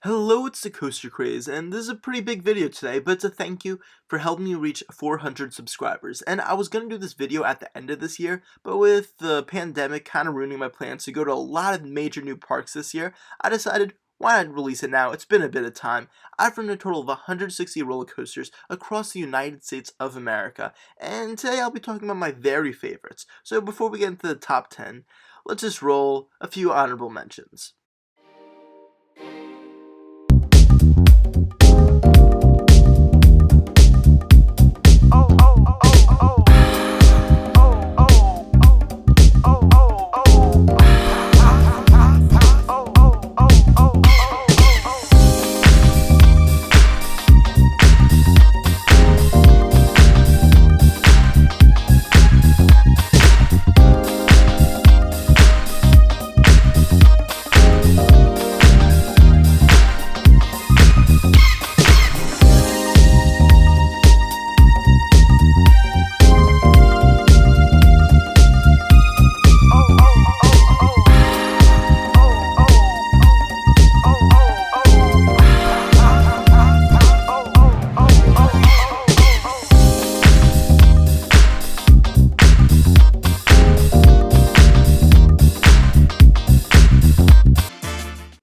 Hello, it's the Coaster Craze, and this is a pretty big video today, but it's a thank you for helping me reach 400 subscribers. And I was going to do this video at the end of this year, but with the pandemic kind of ruining my plans to go to a lot of major new parks this year, I decided, why not release it now? It's been a bit of time. I've ridden a total of 160 roller coasters across the United States of America, and today I'll be talking about my very favorites. So before we get into the top 10, let's just roll a few honorable mentions.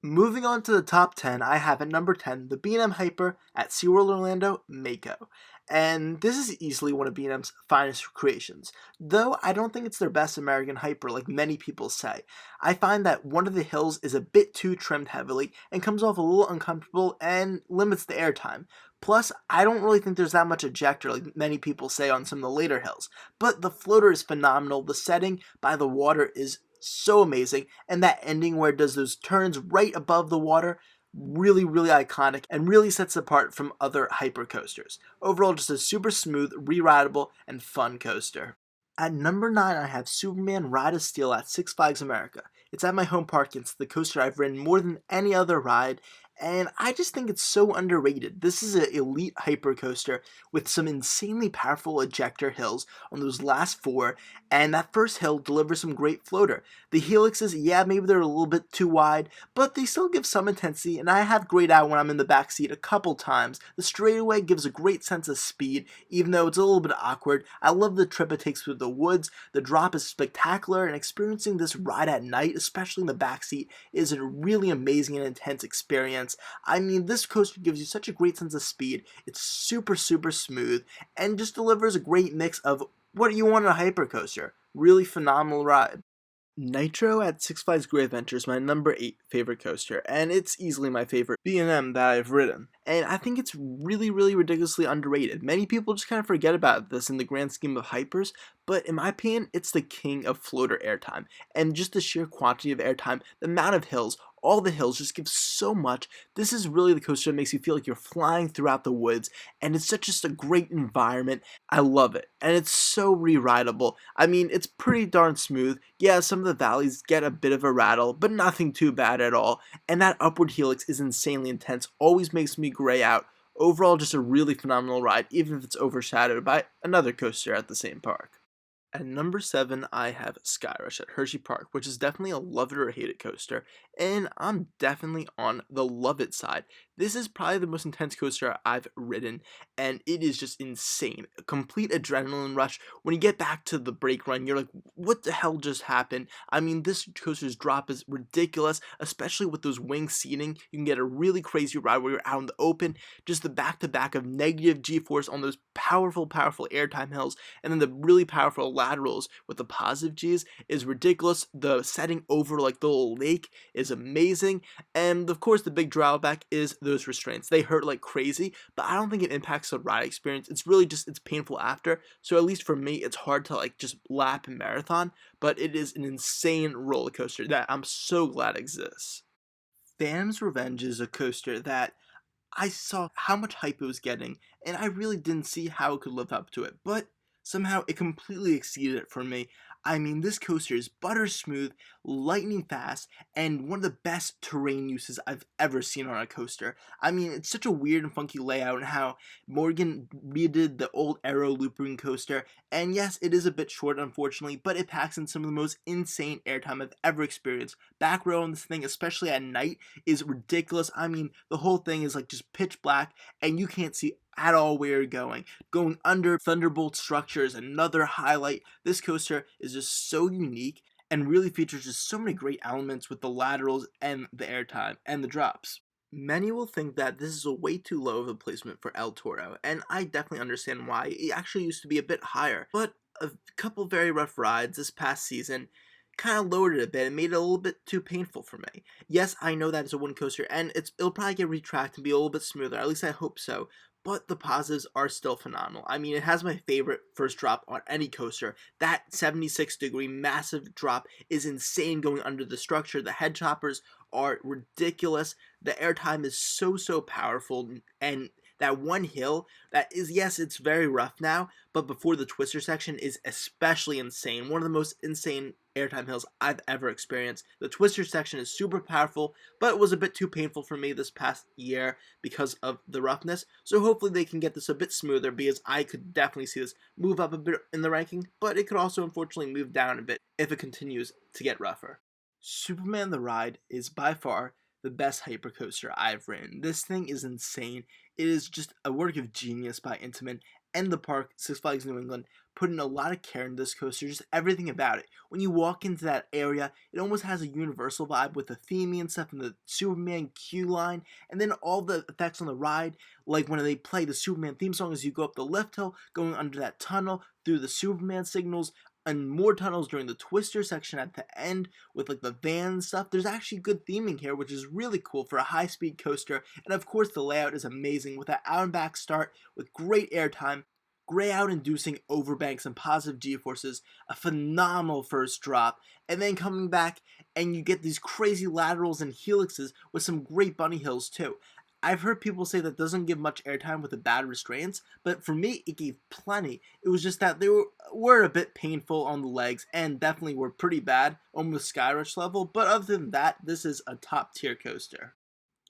Moving on to the top 10, I have at number 10 the B&M Hyper at SeaWorld Orlando, Mako. And this is easily one of B&M's finest creations, though I don't think it's their best American Hyper like many people say. I find that one of the hills is a bit too trimmed heavily and comes off a little uncomfortable and limits the airtime. Plus, I don't really think there's that much ejector like many people say on some of the later hills, but the floater is phenomenal, the setting by the water is so amazing, and that ending where it does those turns right above the water, really iconic and really sets it apart from other hyper coasters. Overall, just a super smooth, re-rideable, and fun coaster. At number 9, I have Superman Ride of Steel at Six Flags America. It's at my home park, it's the coaster I've ridden more than any other ride, and I just think it's so underrated. This is an elite hyper coaster with some insanely powerful ejector hills on those last four, and that first hill delivers some great floater. The helixes, yeah, maybe they're a little bit too wide, but they still give some intensity, and I have grayed out when I'm in the back seat a couple times. The straightaway gives a great sense of speed, even though it's a little bit awkward. I love the trip it takes through the woods. The drop is spectacular, and experiencing this ride at night, especially in the back seat, is a really amazing and intense experience. I mean, this coaster gives you such a great sense of speed. It's super smooth, and just delivers a great mix of what you want in a hyper coaster. Really phenomenal ride. Nitro at Six Flags Great Adventure is my number 8 favorite coaster, and it's easily my favorite B&M that I've ridden. And I think it's really ridiculously underrated. Many people just kind of forget about this in the grand scheme of hypers, but in my opinion, it's the king of floater airtime. And just the sheer quantity of airtime, the amount of hills, all the hills just give so much. This is really the coaster that makes you feel like you're flying throughout the woods, and it's such just a great environment. I love it, and it's so re-rideable. I mean, it's pretty darn smooth. Yeah, some of the valleys get a bit of a rattle, but nothing too bad at all. And that upward helix is insanely intense, always makes me gray out. Overall, just a really phenomenal ride, even if it's overshadowed by another coaster at the same park. At number 7, I have Skyrush at Hershey Park, which is definitely a love it or hate it coaster, and I'm definitely on the love it side. This is probably the most intense coaster I've ridden, and it is just insane. A complete adrenaline rush. When you get back to the brake run, you're like, what the hell just happened? I mean, this coaster's drop is ridiculous, especially with those wing seating. You can get a really crazy ride where you're out in the open, just the back-to-back of negative G-force on those powerful airtime hills, and then the really powerful laterals with the positive G's is ridiculous. The setting over like the little lake is amazing, and of course the big drawback is those restraints. They hurt like crazy, but I don't think it impacts the ride experience. It's really just, it's painful after, so at least for me it's hard to like just lap and marathon, but it is an insane roller coaster that I'm so glad exists. Phantom's Revenge is a coaster that I saw how much hype it was getting, and I really didn't see how it could live up to it, but somehow it completely exceeded it for me. I mean, this coaster is butter smooth, lightning fast, and one of the best terrain uses I've ever seen on a coaster. I mean, it's such a weird and funky layout, and how Morgan redid the old Aero looping coaster. And yes, it is a bit short, unfortunately, but it packs in some of the most insane airtime I've ever experienced. Back row on this thing, especially at night, is ridiculous. I mean, the whole thing is like just pitch black, and you can't see at all where you're going. Going under Thunderbolt structure is another highlight. This coaster is just so unique and really features just so many great elements with the laterals and the airtime and the drops. Many will think that this is a way too low of a placement for El Toro, and I definitely understand why. It actually used to be a bit higher, but a couple very rough rides this past season kind of lowered it a bit and made it a little bit too painful for me. Yes, I know that it's a wooden coaster, and it'll probably get retracted and be a little bit smoother, at least I hope so, but the positives are still phenomenal. I mean, it has my favorite first drop on any coaster. That 76-degree massive drop is insane going under the structure. The head choppers are ridiculous. The airtime is so powerful, and that one hill that is, yes, it's very rough now, but before the twister section is especially insane. One of the most insane airtime hills I've ever experienced. The twister section is super powerful, but it was a bit too painful for me this past year because of the roughness. So hopefully they can get this a bit smoother, because I could definitely see this move up a bit in the ranking, but it could also unfortunately move down a bit if it continues to get rougher. Superman the Ride is by far the best hypercoaster I've ridden. This thing is insane. It is just a work of genius by Intamin and the park, Six Flags New England, put in a lot of care into this coaster, just everything about it. When you walk into that area, it almost has a Universal vibe with the theming and stuff and the Superman queue line, and then all the effects on the ride, like when they play the Superman theme song as you go up the lift hill, going under that tunnel, through the Superman signals, and more tunnels during the twister section at the end with like the van and stuff. There's actually good theming here, which is really cool for a high-speed coaster. And of course the layout is amazing with that out and back start with great airtime, gray out inducing overbanks and positive g-forces, a phenomenal first drop, and then coming back and you get these crazy laterals and helixes with some great bunny hills too. I've heard people say that doesn't give much airtime with the bad restraints, but for me, it gave plenty. It was just that they were a bit painful on the legs and definitely were pretty bad, almost Skyrush level, but other than that, this is a top tier coaster.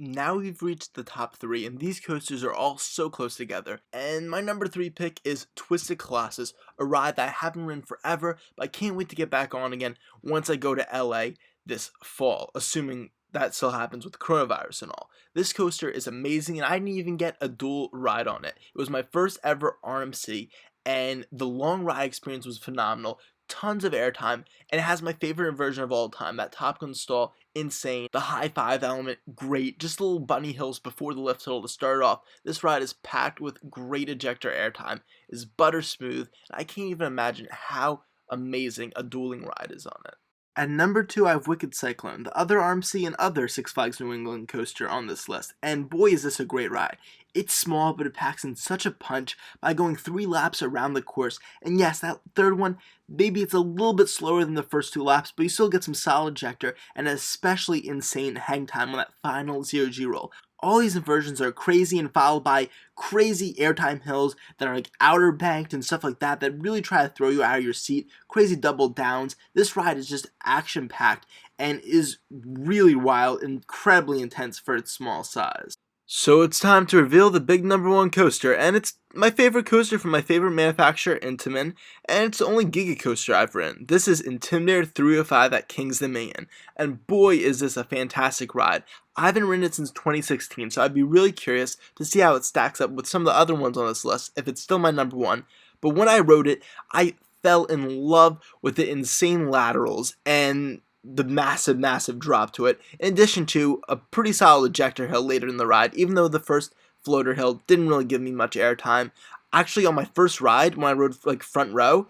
Now we've reached the top 3, and these coasters are all so close together. And my number 3 pick is Twisted Colossus, a ride that I haven't ridden forever, but I can't wait to get back on again once I go to LA this fall, assuming that still happens with coronavirus and all. This coaster is amazing, and I didn't even get a dual ride on it. It was my first ever RMC, and the long ride experience was phenomenal. Tons of airtime, and it has my favorite inversion of all time, that Top Gun stall, insane. The high five element, great. Just little bunny hills before the lift hill to start off. This ride is packed with great ejector airtime, is butter smooth, and I can't even imagine how amazing a dueling ride is on it. At number 2, I have Wicked Cyclone, the other RMC and other Six Flags New England coaster on this list, and boy is this a great ride. It's small, but it packs in such a punch by going 3 laps around the course, and yes, that third one, maybe it's a little bit slower than the first 2 laps, but you still get some solid ejector, and an especially insane hang time on that final 0G roll. All these inversions are crazy and followed by crazy airtime hills that are like outer banked and stuff like that really try to throw you out of your seat. Crazy double downs. This ride is just action packed and is really wild, incredibly intense for its small size. So it's time to reveal the big number 1 coaster, and it's my favorite coaster from my favorite manufacturer, Intamin, and it's the only Giga coaster I've ridden. This is Intimidator 305 at King's Dominion, and boy is this a fantastic ride. I haven't ridden it since 2016, so I'd be really curious to see how it stacks up with some of the other ones on this list, if it's still my number 1. But when I rode it, I fell in love with the insane laterals and the massive drop to it, in addition to a pretty solid ejector hill later in the ride, even though the first floater hill didn't really give me much airtime. Actually, on my first ride, when I rode like front row,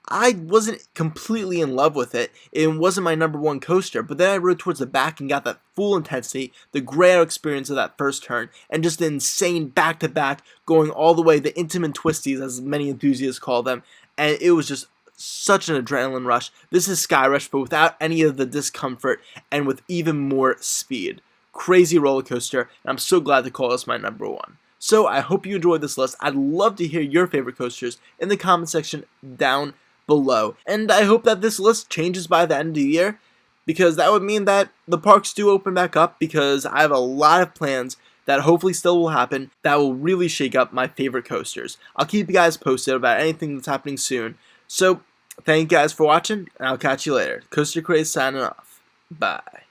I wasn't completely in love with it. It wasn't my number 1 coaster, but then I rode towards the back and got that full intensity, the gray out experience of that first turn, and just the insane back-to-back going all the way, the Intamin twisties, as many enthusiasts call them, and it was just such an adrenaline rush. This is Skyrush, but without any of the discomfort and with even more speed. Crazy roller coaster, and I'm so glad to call this my number 1. So I hope you enjoyed this list. I'd love to hear your favorite coasters in the comment section down below. And I hope that this list changes by the end of the year, because that would mean that the parks do open back up, because I have a lot of plans that hopefully still will happen that will really shake up my favorite coasters. I'll keep you guys posted about anything that's happening soon. So, thank you guys for watching, and I'll catch you later. Coaster Craze signing off. Bye.